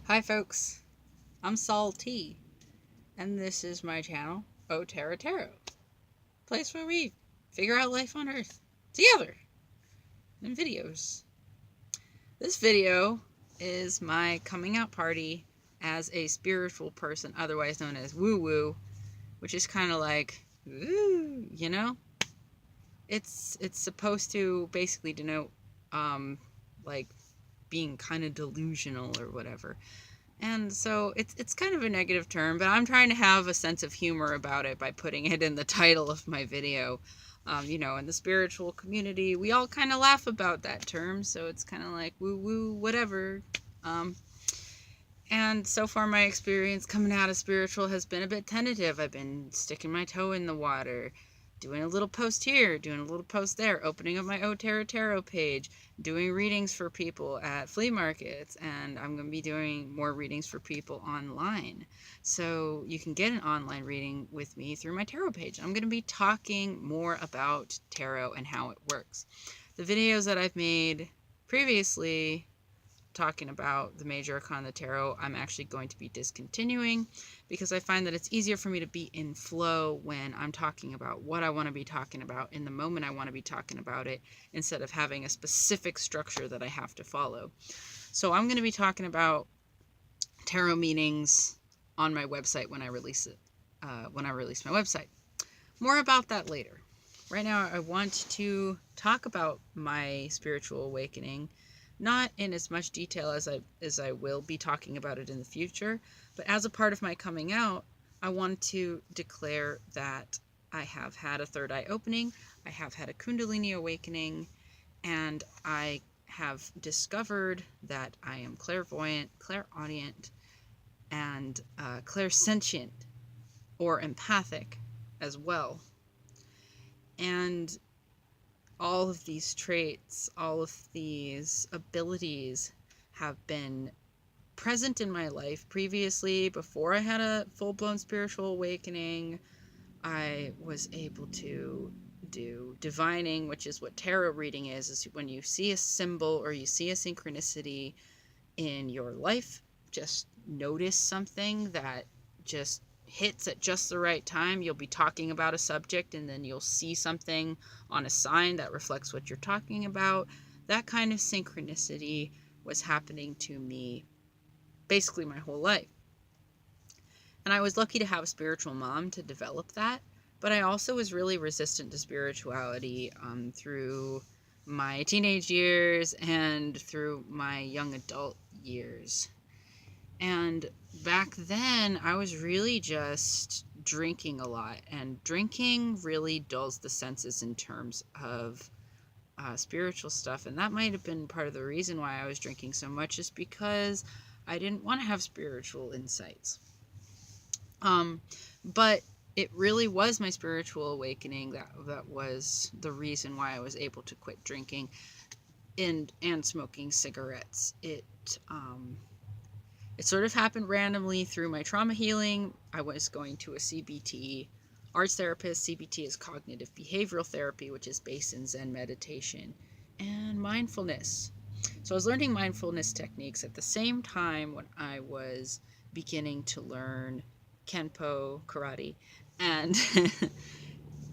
Hi folks, I'm Saul T, and this is my channel, O Terra Tarot, place where we figure out life on Earth together in videos. This video is my coming out party as a spiritual person, otherwise known as woo-woo, which is kind of like, ooh, you know? It's supposed to basically denote, like, being kind of delusional or whatever. And so it's kind of a negative term, but I'm trying to have a sense of humor about it by putting it in the title of my video. In the spiritual community, we all kind of laugh about that term, so it's kind of like woo-woo, whatever. And so far my experience coming out of spiritual has been a bit tentative. I've been sticking my toe in the water, doing a little post here, doing a little post there, opening up my O Terra Tarot page, doing readings for people at flea markets, and I'm going to be doing more readings for people online. So you can get an online reading with me through my tarot page. I'm going to be talking more about tarot and how it works. The videos that I've made previously talking about the major arcana of the tarot, I'm actually going to be discontinuing because I find that it's easier for me to be in flow when I'm talking about what I want to be talking about in the moment I want to be talking about it, instead of having a specific structure that I have to follow. So I'm going to be talking about tarot meanings on my website when I release it, when I release my website. More about that later. Right now I want to talk about my spiritual awakening, not in as much detail as I will be talking about it in the future, but as a part of my coming out, I want to declare that I have had a third eye opening, I have had a Kundalini awakening, and I have discovered that I am clairvoyant, clairaudient, and clairsentient, or empathic as well. And all of these traits, all of these abilities have been present in my life previously. Before I had a full-blown spiritual awakening, I was able to do divining, which is what tarot reading is when you see a symbol or you see a synchronicity in your life, just notice something that just hits at just the right time. You'll be talking about a subject and then you'll see something on a sign that reflects what you're talking about. That kind of synchronicity was happening to me basically my whole life. And I was lucky to have a spiritual mom to develop that, but I also was really resistant to spirituality through my teenage years and through my young adult years. And back then, I was really just drinking a lot, and drinking really dulls the senses in terms of spiritual stuff. And that might have been part of the reason why I was drinking so much, is because I didn't want to have spiritual insights. But it really was my spiritual awakening that was the reason why I was able to quit drinking and smoking cigarettes. It sort of happened randomly through my trauma healing. I was going to a CBT arts therapist. CBT is cognitive behavioral therapy, which is based in Zen meditation and mindfulness. So I was learning mindfulness techniques at the same time when I was beginning to learn Kenpo karate and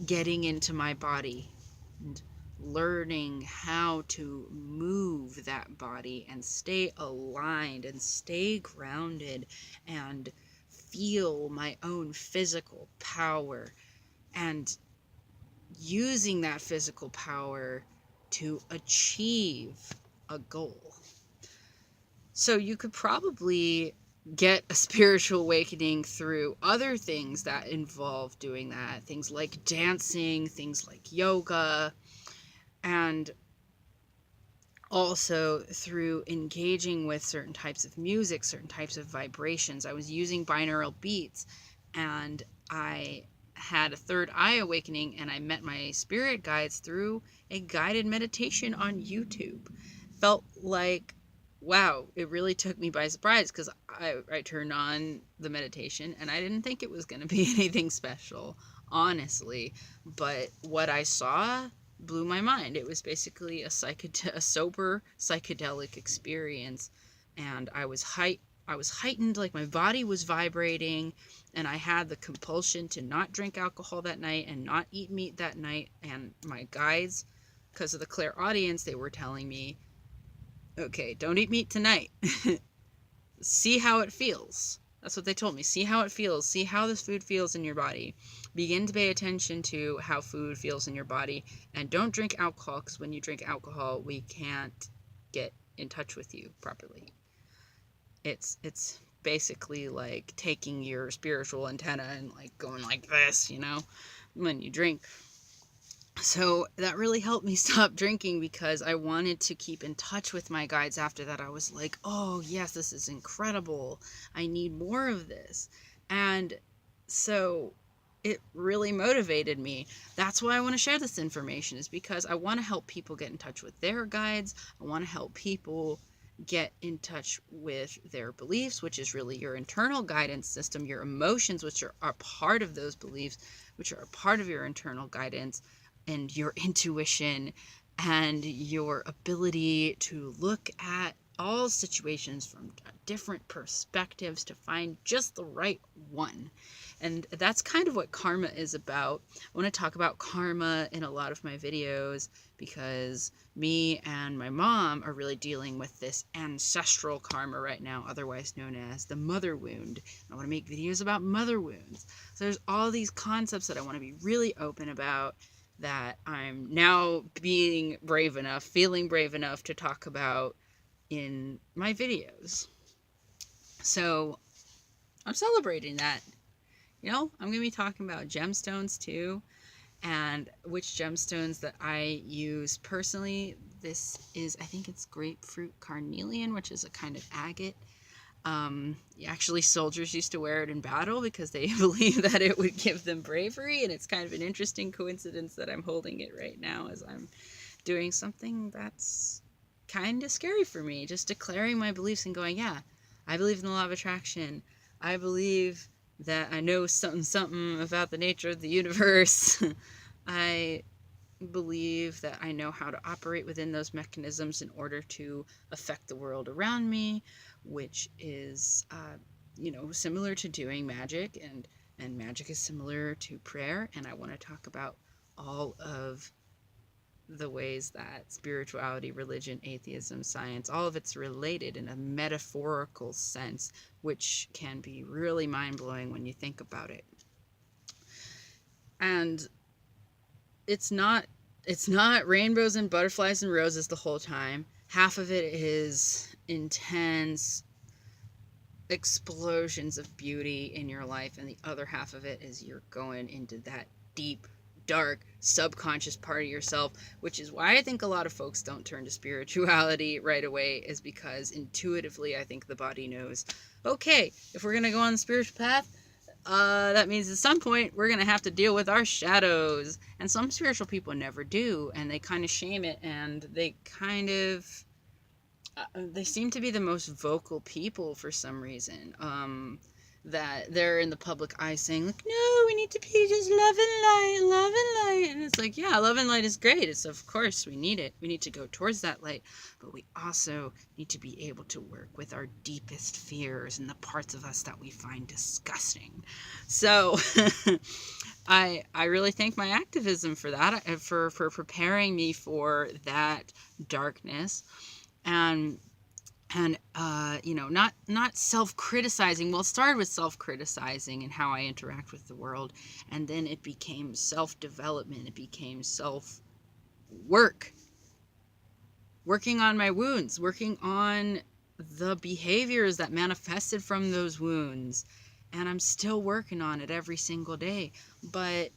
getting into my body and learning how to move that body and stay aligned and stay grounded and feel my own physical power and using that physical power to achieve a goal. So you could probably get a spiritual awakening through other things that involve doing that. Things like dancing, things like yoga, and also through engaging with certain types of music, certain types of vibrations. I was using binaural beats, and I had a third eye awakening, and I met my spirit guides through a guided meditation on YouTube. Felt like, wow, it really took me by surprise, because I turned on the meditation and I didn't think it was going to be anything special, honestly. But what I saw blew my mind. It was basically a sober psychedelic experience, and I was I was heightened, like my body was vibrating, and I had the compulsion to not drink alcohol that night and not eat meat that night. And my guides, because of the clairaudience, they were telling me, okay, don't eat meat tonight. See how it feels. That's what they told me. See how it feels. See how this food feels in your body. Begin to pay attention to how food feels in your body. And don't drink alcohol, because when you drink alcohol, we can't get in touch with you properly. It's basically like taking your spiritual antenna and like going like this, you know, when you drink. So that really helped me stop drinking, because I wanted to keep in touch with my guides after that. I was like, oh yes, this is incredible. I need more of this. And so it really motivated me. That's why I want to share this information, is because I want to help people get in touch with their guides. I want to help people get in touch with their beliefs, which is really your internal guidance system, your emotions, which are part of those beliefs, which are a part of your internal guidance, and your intuition, and your ability to look at all situations from different perspectives to find just the right one. And that's kind of what karma is about. I want to talk about karma in a lot of my videos, because me and my mom are really dealing with this ancestral karma right now, otherwise known as the mother wound. I want to make videos about mother wounds. So there's all these concepts that I want to be really open about, that I'm now being brave enough, feeling brave enough to talk about in my videos. So I'm celebrating that. You know, I'm going to be talking about gemstones too, and which gemstones that I use personally. This is, I think it's grapefruit carnelian, which is a kind of agate. Actually, soldiers used to wear it in battle because they believed that it would give them bravery, and it's kind of an interesting coincidence that I'm holding it right now as I'm doing something that's kind of scary for me, just declaring my beliefs and going, yeah, I believe in the law of attraction. I believe that I know something about the nature of the universe. I believe that I know how to operate within those mechanisms in order to affect the world around me, which is, similar to doing magic, and magic is similar to prayer. And I want to talk about all of the ways that spirituality, religion, atheism, science, all of it's related in a metaphorical sense, which can be really mind-blowing when you think about it. And it's not rainbows and butterflies and roses the whole time. Half of it is intense explosions of beauty in your life, and the other half of it is you're going into that deep, dark, subconscious part of yourself, which is why I think a lot of folks don't turn to spirituality right away, is because intuitively I think the body knows, okay, if we're going to go on the spiritual path, that means at some point we're going to have to deal with our shadows. And some spiritual people never do, and they kind of shame it, and they kind of they seem to be the most vocal people for some reason, that they're in the public eye saying, like, no, we need to be just love and light, and it's like, yeah, love and light is great. It's, of course, we need it. We need to go towards that light, but we also need to be able to work with our deepest fears and the parts of us that we find disgusting. So I really thank my activism for that, for preparing me for that darkness. And not self-criticizing. Well, it started with self-criticizing and how I interact with the world, and then it became self-development. It became self-work, working on my wounds, working on the behaviors that manifested from those wounds, and I'm still working on it every single day. But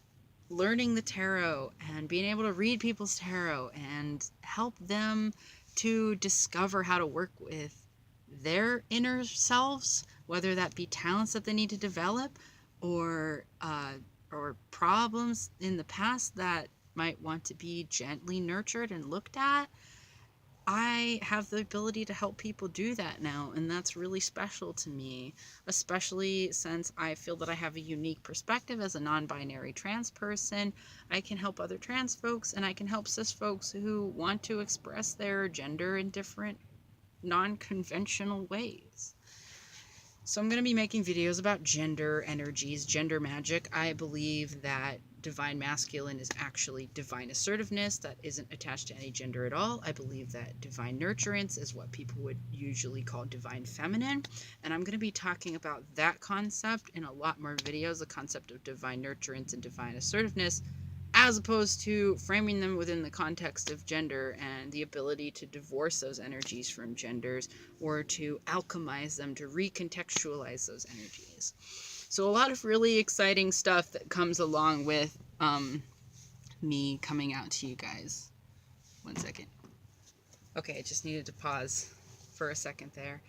learning the tarot and being able to read people's tarot and help them to discover how to work with their inner selves, whether that be talents that they need to develop, or problems in the past that might want to be gently nurtured and looked at. I have the ability to help people do that now, and that's really special to me, especially since I feel that I have a unique perspective as a non-binary trans person. I can help other trans folks, and I can help cis folks who want to express their gender in different non-conventional ways. So I'm going to be making videos about gender energies, gender magic. I believe that divine masculine is actually divine assertiveness that isn't attached to any gender at all. I believe that divine nurturance is what people would usually call divine feminine. And I'm going to be talking about that concept in a lot more videos, the concept of divine nurturance and divine assertiveness, as opposed to framing them within the context of gender and the ability to divorce those energies from genders or to alchemize them, to recontextualize those energies. So a lot of really exciting stuff that comes along with me coming out to you guys. One second. Okay, I just needed to pause for a second there.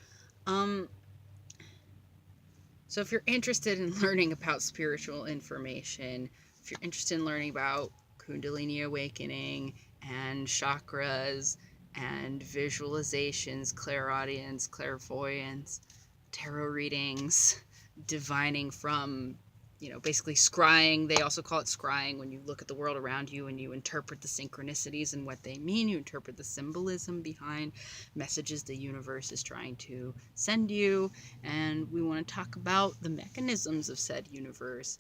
So if you're interested in learning about spiritual information, if you're interested in learning about Kundalini awakening and chakras and visualizations, clairaudience, clairvoyance, tarot readings, divining from, basically scrying. They also call it scrying when you look at the world around you and you interpret the synchronicities and what they mean. You interpret the symbolism behind messages the universe is trying to send you. And we want to talk about the mechanisms of said universe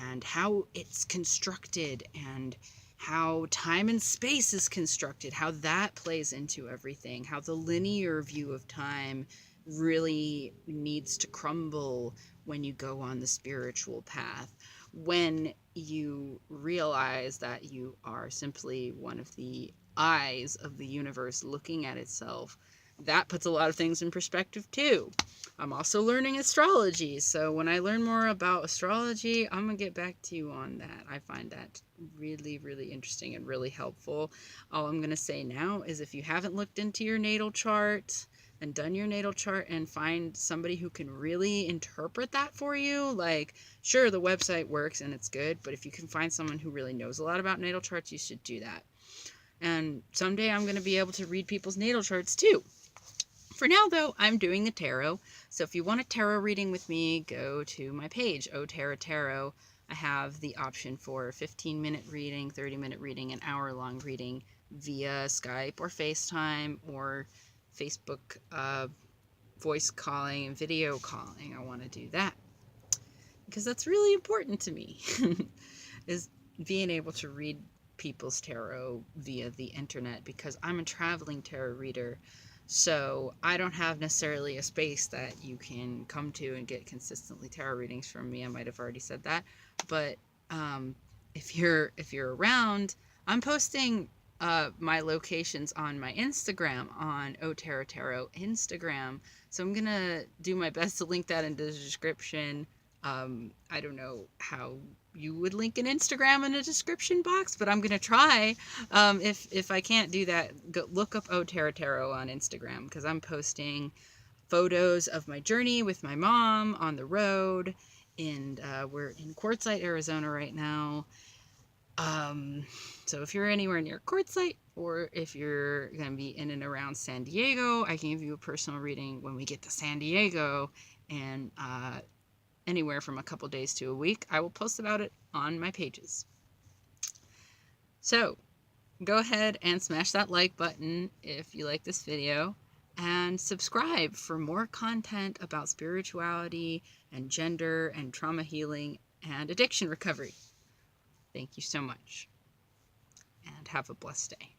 and how it's constructed and how time and space is constructed, how that plays into everything, how the linear view of time really needs to crumble when you go on the spiritual path, when you realize that you are simply one of the eyes of the universe looking at itself. That puts a lot of things in perspective too. I'm also learning astrology, so when I learn more about astrology, I'm gonna get back to you on that. I find that really, really interesting and really helpful. All I'm gonna say now is if you haven't looked into your natal chart and done your natal chart and find somebody who can really interpret that for you, like, sure, the website works and it's good, but if you can find someone who really knows a lot about natal charts, you should do that. And someday I'm going to be able to read people's natal charts too. For now, though, I'm doing the tarot. So if you want a tarot reading with me, go to my page, O Tarot Tarot. I have the option for a 15-minute reading, 30-minute reading, an hour-long reading via Skype or FaceTime or Facebook voice calling and video calling. I want to do that because that's really important to me, is being able to read people's tarot via the internet, because I'm a traveling tarot reader. So I don't have necessarily a space that you can come to and get consistently tarot readings from me. I might have already said that, but if you're around, I'm posting my locations on my Instagram, on O Tarot Tarot Instagram. So I'm gonna do my best to link that in the description. I don't know how you would link an Instagram in a description box, but I'm gonna try. If I can't do that, go look up O Tarot Tarot on Instagram, because I'm posting photos of my journey with my mom on the road, and we're in Quartzsite, Arizona right now. So if you're anywhere near Quartzsite, or if you're going to be in and around San Diego, I can give you a personal reading when we get to San Diego, and anywhere from a couple days to a week. I will post about it on my pages. So go ahead and smash that like button if you like this video, and subscribe for more content about spirituality and gender and trauma healing and addiction recovery. Thank you so much, and have a blessed day.